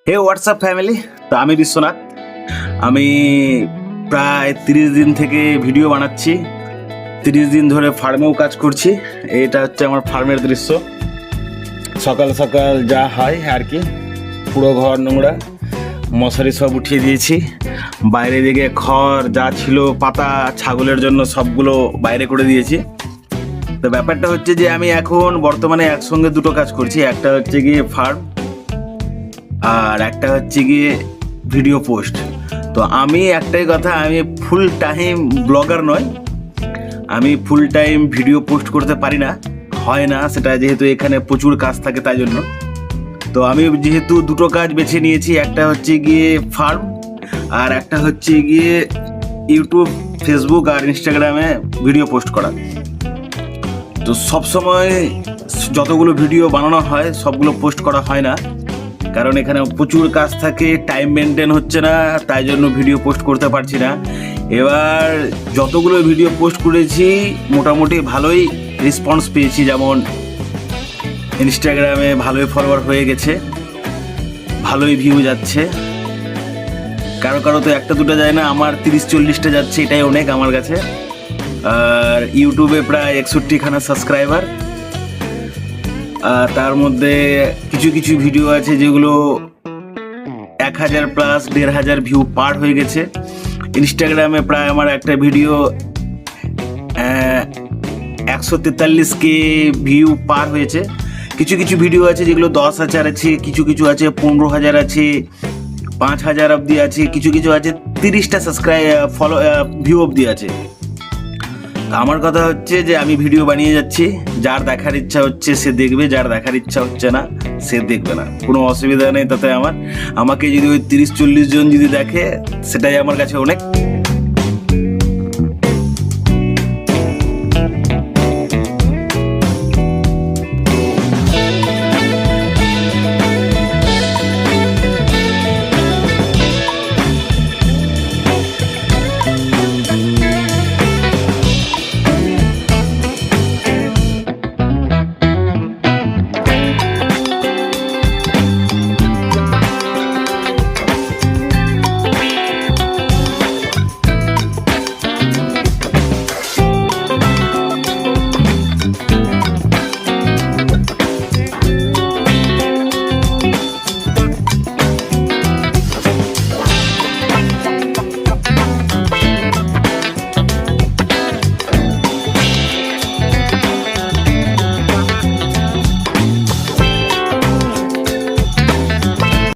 হে WhatsApp family, তো আমি বিশ্বনাথ। আমি প্রায় 30 দিন থেকে ভিডিও বানাচ্ছি, 30 দিন ধরে ফার্মেও কাজ করছি। এটা হচ্ছে আমার ফার্মের দৃশ্য। সকাল সকাল যা হয় আর কি, পুরো ঘর নোংরা, মশারি সব উঠিয়ে দিয়েছি। বাইরে দিকে খড় যা ছিল, পাতা ছাগলের জন্য সবগুলো বাইরে করে দিয়েছি। তো ব্যাপারটা হচ্ছে যে আমি এখন বর্তমানে একসঙ্গে দুটো কাজ করছি। একটা হচ্ছে গিয়ে ফার্ম, আর একটা হচ্ছে গিয়ে ভিডিও পোস্ট। তো আমি একটাই কথা, আমি ফুল টাইম ব্লগার নয়, আমি ফুল টাইম ভিডিও পোস্ট করতে পারি না, হয় না সেটা, যেহেতু এখানে প্রচুর কাজ থাকে তাই জন্য। তো আমি যেহেতু দুটো কাজ বেছে নিয়েছি, একটা হচ্ছে গিয়ে ফার্ম আর একটা হচ্ছে গিয়ে ইউটিউব, ফেসবুক আর ইনস্টাগ্রামে ভিডিও পোস্ট করা। তো সবসময় যতগুলো ভিডিও বানানো হয় সবগুলো পোস্ট করা হয় না, কারণ এখানে প্রচুর কাজ থাকে, টাইম মেনটেন হচ্ছে না, তাই জন্য ভিডিও পোস্ট করতে পারছি না। এবার যতগুলো ভিডিও পোস্ট করেছি মোটামুটি ভালোই রেসপন্স পেয়েছি, যেমন ইনস্টাগ্রামে ভালোই ফলোয়ার হয়ে গেছে, ভালোই ভিউ যাচ্ছে। কারো কারো তো একটা দুটো যায় না, আমার 30-40টা যাচ্ছে, এটাই অনেক আমার কাছে। আর ইউটিউবে প্রায় 61খানা সাবস্ক্রাইবার। তার মধ্যে কিছু কিছু ভিডিও আছে যেগুলো 1000 প্লাস 1500 ভিউ পার হয়ে গেছে। ইনস্টাগ্রামে প্রায় আমার একটা ভিডিও 143K ভিউ পার হয়েছে। কিছু কিছু ভিডিও আছে যেগুলো 10,000 আছে, কিছু কিছু আছে 15,000 আছে, 5,000 অবধি আছে, কিছু কিছু আছে 30টা ভিউ অবধি আছে। আমার কথা হচ্ছে যে আমি ভিডিও বানিয়ে যাচ্ছি, যার দেখার ইচ্ছা হচ্ছে সে দেখবে, যার দেখার ইচ্ছা হচ্ছে না সে দেখবে না, কোনো অসুবিধা নেই তাতে। আমাকে যদি ওই 30-40 জন যদি দেখে সেটাই আমার কাছে অনেক।